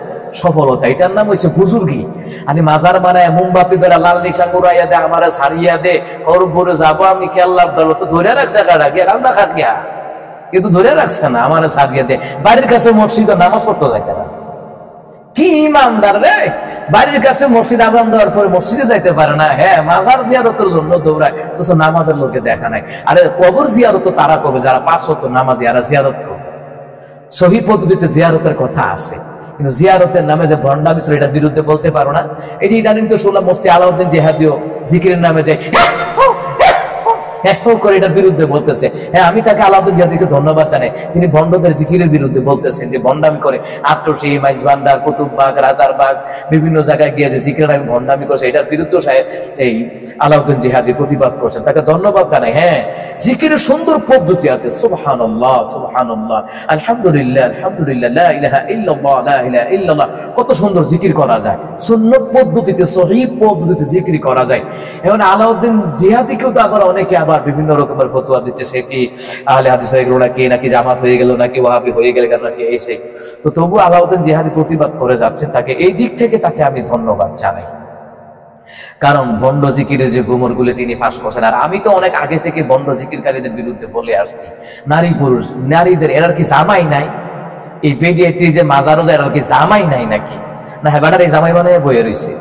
[SPEAKER 1] সফলতা, এটার নাম হয়েছে বুজুর্গি। আমি মাজার বানায় মোমবাতি ধরে লাল নিশা গুড়াইয়া দে, আমার সারিয়া দে, করমপুরে যাবো আমি, খেয়াল্লার দল তো ধরে রাখছে কারা গিয়ে কান্দা খাত গিয়া, কিন্তু ধরে রাখছে না, আমার সারিয়া দে, বাড়ির কাছে মসজিদে নামাজ পড়তে যাইতে না। কি ইমানদার রে, বাড়ির কাছে মসজিদ আজান দেওয়ার পরে মসজিদে যাইতে পারে না, হ্যাঁ মাজার জিয়ারতের জন্য দৌড়ায়, তো নামাজের লোকে দেখা নাই। আরে কবর জিয়ারত তারা করবে যারা 5 ওয়াক্ত নামাজি, যারা জিয়ারত করবে। সহিহ পদ্ধতিতে জিয়ারতের কথা আসে, কিন্তু জিয়ারতের নামে যে ভণ্ডামি ছিল এটার বিরুদ্ধে বলতে পারো না। এই যে ইদানিং তো শুনলাম মুফতি আলাউদ্দিন জিহাদিও জিকিরের নামে যে করে এটার বিরুদ্ধে বলতেছে। হ্যাঁ, আমি তাকে আলাউদ্দিন জিহাদিকে ধন্যবাদ জানাই, তিনি ভণ্ডদের জিকিরের বিরুদ্ধে বলতেছেন যে ভণ্ডামি করে, আটরশি, মাইজ ভান্ডার, কুতুববাগ, রাজারবাগ বিভিন্ন জায়গায় গিয়ে যে জিকিরের আমি ভণ্ডামি করছে, এটার বিরুদ্ধে এই আলাউদ্দিন জিহাদি প্রতিবাদ করছেন, তাকে ধন্যবাদ জানাই। হ্যাঁ, জিকিরের সুন্দর পদ্ধতি আছে, সুবহানাল্লাহ সুবহানাল্লাহ, আলহামদুলিল্লাহ আলহামদুলিল্লাহ, লা ইলাহা ইল্লাল্লাহ লা ইলাহা ইল্লাল্লাহ, কত সুন্দর জিকির করা যায়, সুন্নত পদ্ধতিতে সহিহ পদ্ধতিতে জিকির করা যায়। এখন আলাউদ্দিন জিহাদিকেও তো আবার অনেকে আবার বিভিন্ন রকমের ফতোয়া দিচ্ছে, সে কি আহলে হাদিস হয়ে গেল নাকি, নাকি জামাত হয়ে গেল নাকি, ওয়াহাবি হয়ে গেল নাকি, এসে তো তবু আলাউদ্দিন জিহাদি প্রতিবাদ করে যাচ্ছেন, তাকে এই দিক থেকে তাকে আমি ধন্যবাদ জানাই। কারণ বন্ড জিকিরের যে গুমর গুলো তিনি ফাঁস করছেন, আর আমি তো অনেক আগে থেকে বন্ড জিকিরকারীদের বিরুদ্ধে বলে আসছি, নারী পুরুষ নারীদের এরা কি জামাই নাই, এই বেডিয়াতে যে মাজারও যায় এরা কি জামাই নাই নাকি, না হ্যাঁ বেটার এই জামাই বানায় বয়ে রয়েছে।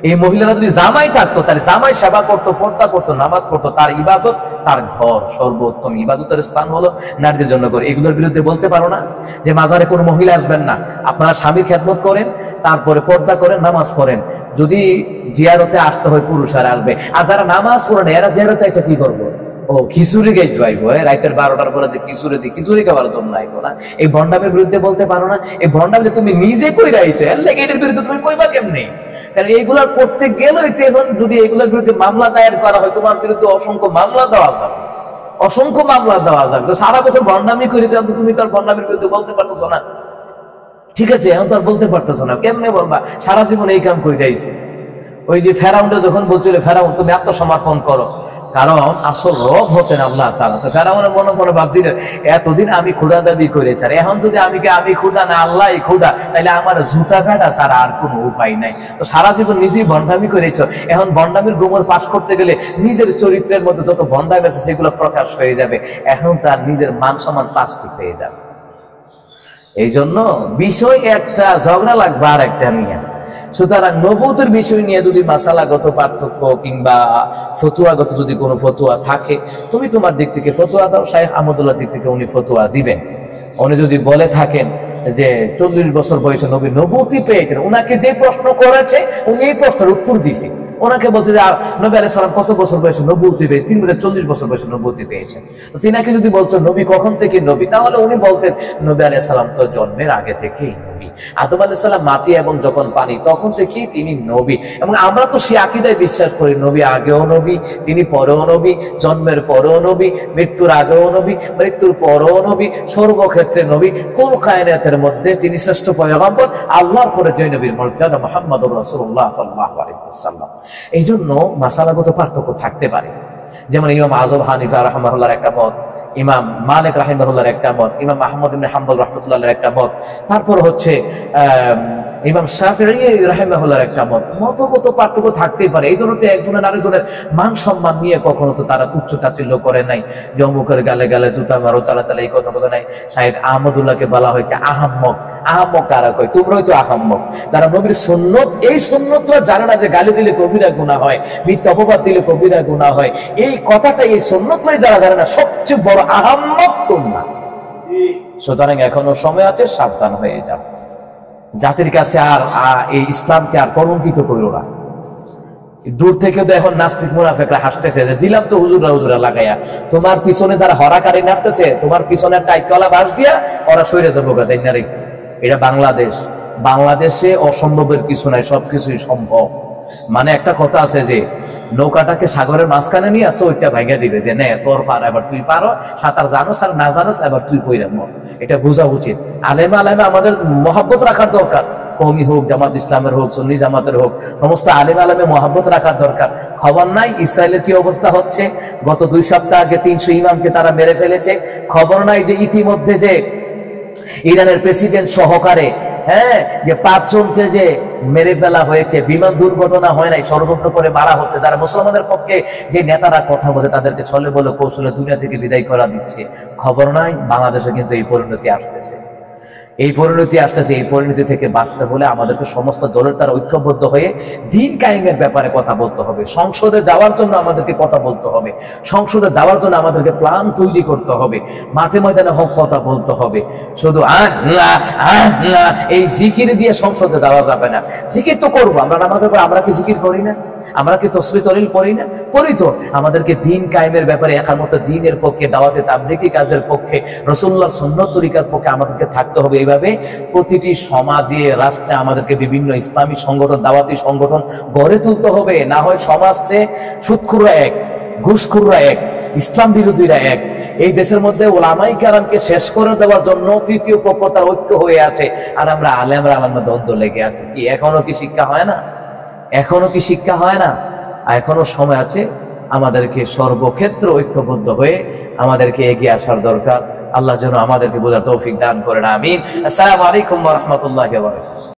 [SPEAKER 1] এই মহিলারা যদি জামাই থাকতো, তাহলে জামাই সেবা করতো, পর্দা করতো, নামাজ পড়তো, তার ইবাদত, তার ঘর সর্বোত্তম ইবাদতের স্থান হলো নারীদের জন্য ঘর। এগুলোর বিরুদ্ধে বলতে পারো না যে মাজারে কোনো মহিলা আসবেন না, আপনারা স্বামীর খেদমত করেন, তারপরে পর্দা করেন, নামাজ পড়েন। যদি জিয়ারতে আসতে হয় পুরুষ আর আসবে, আর যারা নামাজ পড়ে না এরা জিয়ারতে এসে কি করবো, ও খিচুড়ি গাইতে আইবো, রাতের 12টার পরে যে খিচুড়ি দিই, খিচুড়ি খাবার জন্য আইবো না। এই ভণ্ডামের বিরুদ্ধে বলতে পারো না, এই ভণ্ডামে তুমি নিজে কই রাইছো, এর লাগে এটার বিরুদ্ধে তুমি কইবা কেমনে? কারণ এইগুলা করতে গেলেই তো এখন যদি এগুলোর বিরুদ্ধে মামলা দায়ের করা হয়, তোমার বিরুদ্ধে অসংখ্য মামলা দেওয়া যাবে, অসংখ্য মামলা দেওয়া যাবে। তো সারা বছর ভণ্ডামি করে যাও, তো তুমি তার ভণ্ডামির বিরুদ্ধে বলতে পারতেছো না, ঠিক আছে? এখন তো আর বলতে পারতেছো না, কেমনে বলবা? সারা জীবন এই কাম কই যাইছে। ওই যে ফেরাউনটা যখন বলছিল, ফেরাউন তুমি আত্মসমর্পণ করো, কারণ আসল রব হচ্ছেন আল্লাহ তাআলা। তো ফেরাউনের মনে মনে ভাবছিল এতদিন আমি ক্ষুধা দাবি করেছি, আর এখন যদি আমি ক্ষুধা না আল্লাহ ক্ষুধা, তাহলে আমার জুতা কাটা ছাড়া আর কোনো উপায় নাই। তো সারা জীবন নিজেই ভণ্ডামি করেছো, এখন ভণ্ডামির গোমর পাশ করতে গেলে নিজের চরিত্রের মধ্যে যত ভণ্ডামি আছে সেগুলো প্রকাশ হয়ে যাবে, এখন তার নিজের মান সম্মান প্লাস্টিক হয়ে যাবে। এই জন্য বিষয় একটা, ঝগড়া লাগবে আর একটা নিয়ে। সুতরাং নবুয়তের বিষয় নিয়ে যদি মাসালাগত পার্থক্য কিংবা ফতুয়াগত যদি কোনো ফতুয়া থাকে, তুমি তোমার দিক থেকে ফতুয়া দাও, শাইখ আহমদুল্লাহ দিক থেকে উনি ফতুয়া দিবেন। উনি যদি বলে থাকেন যে 40 বছর বয়সে নবী নবুয়তি পেয়েছেন, ওনাকে যে প্রশ্ন করেছে উনি এই প্রশ্নের উত্তর দিছে। ওনাকে বলছে যে নবী আলাইহিস সালাম কত বছর বয়সে নবুয়তি পেয়েছেন, তিনি বলে 40 বছর বয়সে নবুয়তি পেয়েছেন। তো তিনাকে যদি বলছো নবী কখন থেকে নবী, তাহলে উনি বলতেন নবী আলাইহিস সালাম তো জন্মের আগে থেকেই নবী। আদম আলাইহিস সালাম মাটি এবং যখন পানি, তখন থেকেই তিনি নবী। এবং আমরা তো সে আকীদায় বিশ্বাস করি, নবী আগেও নবী, তিনি পরেও নবী, জন্মের পরেও নবী, মৃত্যুর আগেও নবী, মৃত্যুর পরেও নবী, সর্বক্ষেত্রে নবী। কুল কায়নাতের মধ্যে তিনি শ্রেষ্ঠ পয়গম্বর, আল্লাহর পরে যে নবীর মর্যাদা মুহাম্মদুর রাসূলুল্লাহ সাল্লাল্লাহু আলাইহি ওয়াসাল্লাম। এই জন্য মাসালাগত পার্থক্য থাকতে পারে। যেমন ইমাম আযম হানিফা রাহিমাহুল্লাহর একটা মত, ইমাম মালিক রাহিমাহুল্লাহর একটা মত, ইমাম আহমদ ইবনে হাম্বল রাহমাতুল্লাহর একটা মত, তারপর হচ্ছে ইমাম শাফিঈ রাহিমাহুল্লাহর একটা মত। মতগত পার্থক্য থাকতেই পারে। এই জন্য তো একজনের আরেকজনের মান সম্মান নিয়ে কখনো তো তারা তুচ্ছ তাচ্ছিল্য করে নাই, যে অমুকের গালে গালে জুতা মারো, তারা তাহলে এই কথা বলে নাই। শাহেদ আহমদুল্লাহকে বলা হয়েছে আহাম্মক। আহাম্মক কারা কয়? তোমরাই তো আহাম্মক, যারা নবীর সুন্নত, এই সুন্নতরা জানে না যে গালি দিলে কবিরা গুনাহ হয়, মিথ্যা অপবাদ দিলে কবিরা গুনাহ হয়। এই কথাটা, এই সুন্নতরাই যারা জানে না, সবচেয়ে বড় আহাম্মক তোমরা। সুতরাং এখনো সময় আছে, সাবধান হয়ে যাও। জাতির কাছে আর এই ইসলামকে আর কলঙ্কিত করো না। দূর থেকে তো এখন নাস্তিক মুনাফিকরা হাসতেছে যে দিলাম তো হুজুরা লাগাইয়া, তোমার পিছনে যারা হরাকারী নাচতেছে, তোমার পিছনে টাইকলা বাস দিয়া ওরা সইরে যাবো। এটা বাংলাদেশ, বাংলাদেশে অসম্ভবের কিছু নাই, সবকিছুই সম্ভব। মানে একটা কথা আছে যে নৌকাটাকে সাগরের মাঝখানে নিয়ে আসো, ওইটা ভাঙা দিবে যে নে তোর পার, এবার তুই পারো, সাঁতার জানোস আর না জানোস, এবার তুই পইরা মর। এটা বোঝা উচিত। আলেমা আমাদের মহব্বত রাখার দরকার, কওমি হোক, জামাত ইসলামের হোক, সুন্নি জামাতের হোক, সমস্ত আলেমে মহব্বত রাখার দরকার। খবর নাই ইসরায়েলের কি অবস্থা হচ্ছে? গত 2 সপ্তাহ আগে 300 ইমামকে তারা মেরে ফেলেছে। খবর নাই যে ইতিমধ্যে যে ইরানের প্রেসিডেন্ট সহকারে যে 5 জনকে যে মেরে ফেলা হয়েছে, বিমান দুর্ঘটনা হয় নাই, ষড়যন্ত্র করে মারা হচ্ছে। তারা মুসলমানদের পক্ষে যে নেতারা কথা বলে, তাদেরকে ছলে বলে কৌশলে দুনিয়া থেকে বিদায় করা দিচ্ছে। খবর নাই বাংলাদেশে কিন্তু এই পরিণতি আসতেছে, এই পরিণতি আসতেছে। এই পরিণতি থেকে বাঁচতে হলে আমাদেরকে সমস্ত দলের তারা ঐক্যবদ্ধ হয়ে দিন কায়েমের ব্যাপারে কথা বলতে হবে। সংসদে যাওয়ার জন্য আমাদেরকে কথা বলতে হবে, সংসদে যাওয়ার জন্য আমাদেরকে প্ল্যান তৈরি করতে হবে, মাঠে ময়দানে হোক কথা বলতে হবে। শুধু এই জিকির দিয়ে সংসদে যাওয়া যাবে না। জিকির তো করবো আমরা, নামাজের পর আমরা কি জিকির করি না? আমরা কি তাসবিহ তাহলিল পড়ি না? পড়ি তো। আমাদেরকে দিন কায়েমের ব্যাপারে, একামত দ্বীনের পক্ষে, দাওয়াতে তাবলীগী কাজের পক্ষে, রাসূলুল্লাহর সুন্নাত তরিকার পক্ষে আমাদেরকে থাকতে হবে। এইভাবে প্রতিটি সমাজে, রাষ্ট্রে আমাদেরকে বিভিন্ন ইসলামী সংগঠন, দাওয়াতি সংগঠন গড়ে তুলতে হবে। না হয় সমাজে সুদখোররা এক, ঘুষখোররা এক, ইসলাম বিরোধীরা এক। এই দেশের মধ্যে ওলামায়ে কেরামকে শেষ করে দেওয়ার জন্য তৃতীয় পক্ষ তার ঐক্য হয়ে আছে, আর আমরা আলেমরা দ্বন্দ্ব লেগে আছে। কি এখনো কি শিক্ষা হয় না? এখনো কি শিক্ষা হয় না? এখনো সময় আছে। আমাদেরকে সর্বক্ষেত্রে ঐক্যবদ্ধ হয়ে আমাদেরকে এগিয়ে আসার দরকার। আল্লাহ যেন আমাদেরকে বোঝার তৌফিক দান করেন, আমিন। আসসালামু আলাইকুম ওয়া রাহমাতুল্লাহি ওয়া বারাকাতুহু।